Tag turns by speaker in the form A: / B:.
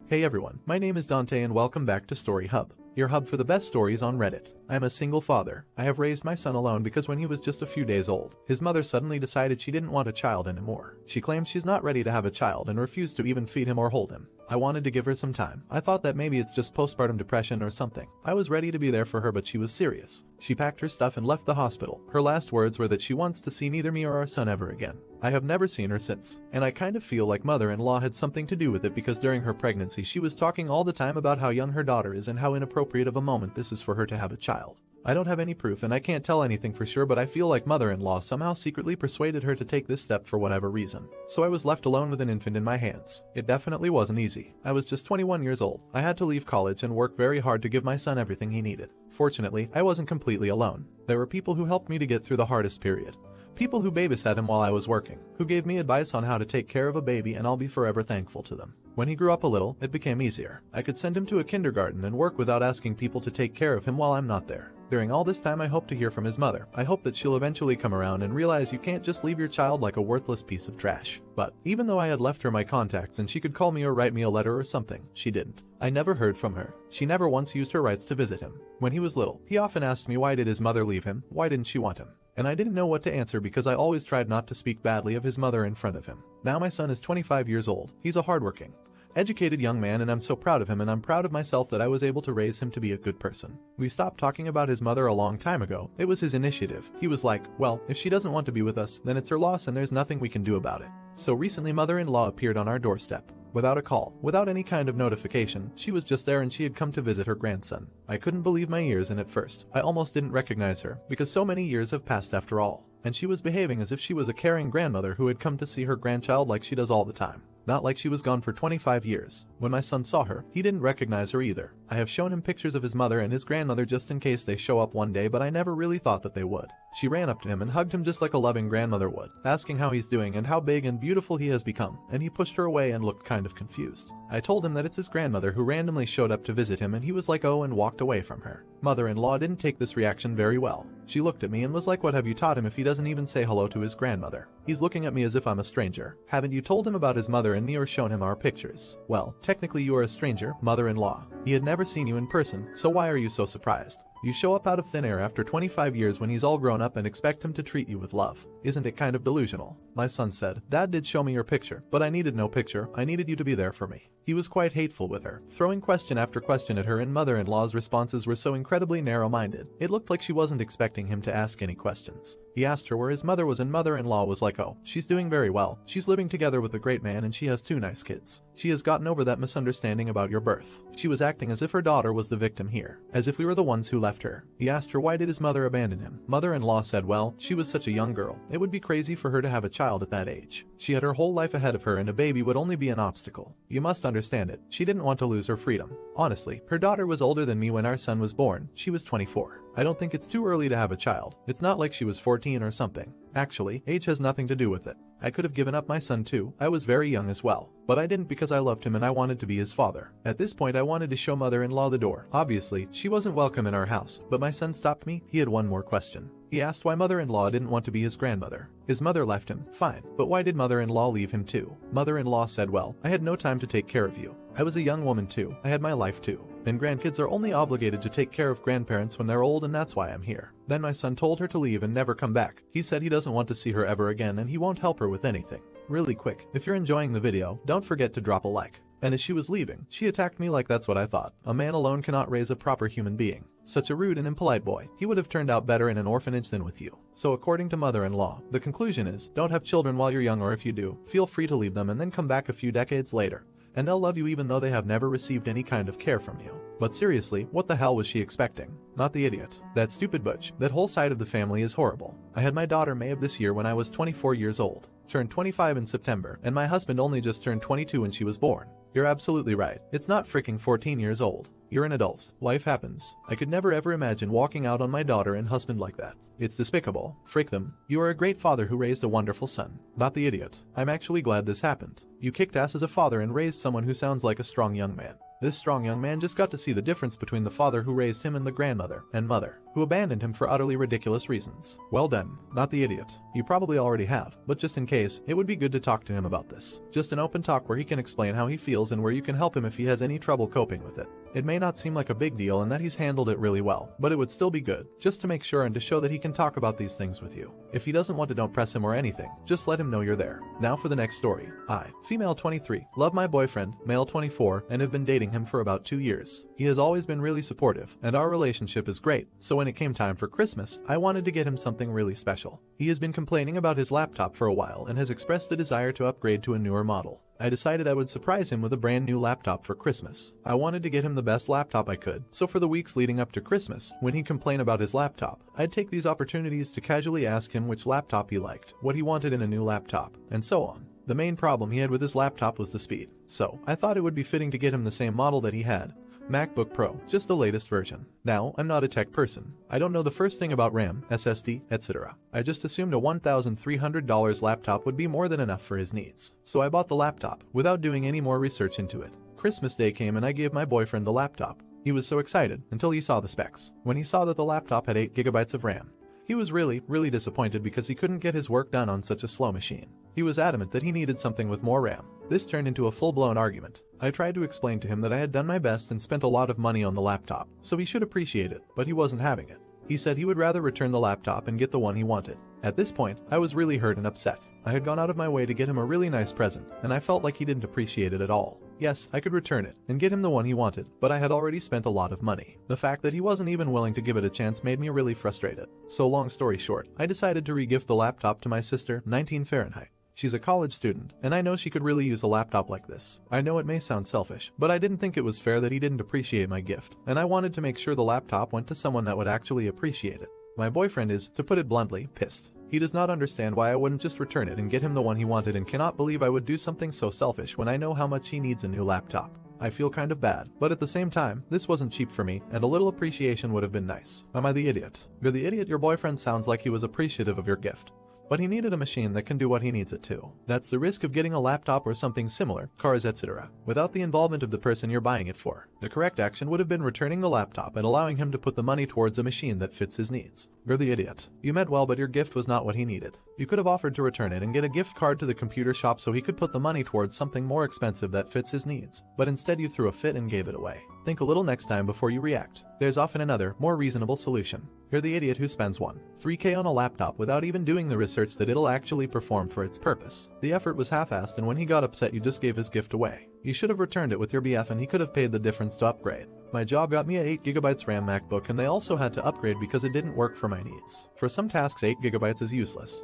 A: Hey everyone, my name is Dante and welcome back to Story Hub, your hub for the best stories on Reddit. I'm a single father. I have raised my son alone because when he was just a few days old, his mother suddenly decided she didn't want a child anymore. She claims she's not ready to have a child and refused to even feed him or hold him. I wanted to give her some time. I thought that maybe it's just postpartum depression or something. I was ready to be there for her, but she was serious. She packed her stuff and left the hospital. Her last words were that she wants to see neither me or our son ever again. I have never seen her since, and I kind of feel like mother-in-law had something to do with it because during her pregnancy she was talking all the time about how young her daughter is and how inappropriate of a moment this is for her to have a child. I don't have any proof and I can't tell anything for sure, but I feel like mother-in-law somehow secretly persuaded her to take this step for whatever reason. So I was left alone with an infant in my hands. It definitely wasn't easy. I was just 21 years old. I had to leave college and work very hard to give my son everything he needed. Fortunately, I wasn't completely alone. There were people who helped me to get through the hardest period. People who babysat him while I was working, who gave me advice on how to take care of a baby, and I'll be forever thankful to them. When he grew up a little, it became easier. I could send him to a kindergarten and work without asking people to take care of him while I'm not there. During all this time I hope to hear from his mother. I hope that she'll eventually come around and realize you can't just leave your child like a worthless piece of trash. But even though I had left her my contacts and she could call me or write me a letter or something, she didn't. I never heard from her. She never once used her rights to visit him. When he was little, he often asked me why did his mother leave him, why didn't she want him? And I didn't know what to answer because I always tried not to speak badly of his mother in front of him. Now my son is 25 years old. He's a hardworking, educated young man and I'm so proud of him, and I'm proud of myself that I was able to raise him to be a good person. We stopped talking about his mother a long time ago. It was his initiative. He was like, well, if she doesn't want to be with us, then it's her loss and there's nothing we can do about it. So recently mother-in-law appeared on our doorstep. Without a call, without any kind of notification, she was just there and she had come to visit her grandson. I couldn't believe my ears, and at first, I almost didn't recognize her, because so many years have passed after all. And she was behaving as if she was a caring grandmother who had come to see her grandchild like she does all the time. Not like she was gone for 25 years. When my son saw her, he didn't recognize her either. I have shown him pictures of his mother and his grandmother just in case they show up one day, but I never really thought that they would. She ran up to him and hugged him just like a loving grandmother would, asking how he's doing and how big and beautiful he has become, and he pushed her away and looked kind of confused. I told him that it's his grandmother who randomly showed up to visit him, and he was like, oh, and walked away from her. Mother-in-law didn't take this reaction very well. She looked at me and was like, what have you taught him if he doesn't even say hello to his grandmother? He's looking at me as if I'm a stranger. Haven't you told him about his mother and me or shown him our pictures? Well, technically you are a stranger, mother-in-law. He had never seen you in person, so why are you so surprised? You show up out of thin air after 25 years when he's all grown up and expect him to treat you with love. Isn't it kind of delusional? My son said, Dad did show me your picture, but I needed no picture. I needed you to be there for me. He was quite hateful with her, throwing question after question at her, and mother-in-law's responses were so incredibly narrow-minded. It looked like she wasn't expecting him to ask any questions. He asked her where his mother was, and mother-in-law was like, oh, she's doing very well. She's living together with a great man and she has 2 nice kids. She has gotten over that misunderstanding about your birth. She was acting as if her daughter was the victim here, as if we were the ones who left her. He asked her why did his mother abandon him. Mother-in-law said, well, she was such a young girl. It would be crazy for her to have a child at that age. She had her whole life ahead of her and a baby would only be an obstacle. You must understand it. She didn't want to lose her freedom. Honestly, her daughter was older than me when our son was born. She was 24. I don't think it's too early to have a child. It's not like she was 14 or something. Actually, age has nothing to do with it. I could have given up my son too. I was very young as well. But I didn't because I loved him and I wanted to be his father. At this point I wanted to show mother-in-law the door. Obviously, she wasn't welcome in our house, but my son stopped me. He had one more question. He asked why mother-in-law didn't want to be his grandmother. His mother left him, fine, but why did mother-in-law leave him too? Mother-in-law said, well, I had no time to take care of you. I was a young woman too. I had my life too. And grandkids are only obligated to take care of grandparents when they're old, and that's why I'm here. Then my son told her to leave and never come back. He said he doesn't want to see her ever again and he won't help her with anything. Really quick, if you're enjoying the video, don't forget to drop a like. And as she was leaving, she attacked me like that's what I thought. A man alone cannot raise a proper human being. Such a rude and impolite boy. He would have turned out better in an orphanage than with you. So according to mother-in-law, the conclusion is, don't have children while you're young, or if you do, feel free to leave them and then come back a few decades later. And they'll love you even though they have never received any kind of care from you. But seriously, what the hell was she expecting? Not the idiot. That stupid butch. That whole side of the family is horrible. I had my daughter May of this year when I was 24 years old. Turned 25 in September, and my husband only just turned 22 when she was born. You're absolutely right. It's not freaking 14 years old. You're an adult. Life happens. I could never ever imagine walking out on my daughter and husband like that. It's despicable. Frick them. You are a great father who raised a wonderful son. Not the idiot. I'm actually glad this happened. You kicked ass as a father and raised someone who sounds like a strong young man. This strong young man just got to see the difference between the father who raised him and the grandmother and mother who abandoned him for utterly ridiculous reasons. Well done, not the idiot. You probably already have, but just in case, it would be good to talk to him about this. Just an open talk where he can explain how he feels and where you can help him if he has any trouble coping with it. It may not seem like a big deal and that he's handled it really well, but it would still be good, just to make sure and to show that he can talk about these things with you. If he doesn't want to, don't press him or anything, just let him know you're there. Now for the next story. I, female 23, love my boyfriend, male 24, and have been dating him for about 2 years. He has always been really supportive, and our relationship is great, so when it came time for Christmas, I wanted to get him something really special. He has been complaining about his laptop for a while and has expressed the desire to upgrade to a newer model. I decided I would surprise him with a brand new laptop for Christmas. I wanted to get him the best laptop I could, so for the weeks leading up to Christmas, when he'd complain about his laptop, I'd take these opportunities to casually ask him which laptop he liked, what he wanted in a new laptop, and so on. The main problem he had with his laptop was the speed, so I thought it would be fitting to get him the same model that he had. MacBook Pro, just the latest version. Now, I'm not a tech person. I don't know the first thing about RAM, SSD, etc. I just assumed a $1,300 laptop would be more than enough for his needs. So I bought the laptop, without doing any more research into it. Christmas Day came and I gave my boyfriend the laptop. He was so excited, until he saw the specs. When he saw that the laptop had 8 GB of RAM, he was really disappointed because he couldn't get his work done on such a slow machine. He was adamant that he needed something with more RAM. This turned into a full-blown argument. I tried to explain to him that I had done my best and spent a lot of money on the laptop, so he should appreciate it, but he wasn't having it. He said he would rather return the laptop and get the one he wanted. At this point, I was really hurt and upset. I had gone out of my way to get him a really nice present, and I felt like he didn't appreciate it at all. Yes, I could return it and get him the one he wanted, but I had already spent a lot of money. The fact that he wasn't even willing to give it a chance made me really frustrated. So long story short, I decided to re-gift the laptop to my sister, 19 Fahrenheit. She's a college student, and I know she could really use a laptop like this. I know it may sound selfish, but I didn't think it was fair that he didn't appreciate my gift, and I wanted to make sure the laptop went to someone that would actually appreciate it. My boyfriend is, to put it bluntly, pissed. He does not understand why I wouldn't just return it and get him the one he wanted and cannot believe I would do something so selfish when I know how much he needs a new laptop. I feel kind of bad, but at the same time, this wasn't cheap for me, and a little appreciation would have been nice. Am I the idiot? You're the idiot. Your boyfriend sounds like he was appreciative of your gift, but he needed a machine that can do what he needs it to. That's the risk of getting a laptop or something similar, cars, etc., without the involvement of the person you're buying it for. The correct action would have been returning the laptop and allowing him to put the money towards a machine that fits his needs. You're the idiot. You meant well, but your gift was not what he needed. You could have offered to return it and get a gift card to the computer shop so he could put the money towards something more expensive that fits his needs, but instead you threw a fit and gave it away. Think a little next time before you react. There's often another, more reasonable solution. You're the idiot who spends $3K on a laptop without even doing the research that it'll actually perform for its purpose. The effort was half-assed, and when he got upset you just gave his gift away. You should have returned it with your BF and he could have paid the difference to upgrade. My job got me a 8 GB RAM MacBook and they also had to upgrade because it didn't work for my needs. For some tasks 8 GB is useless.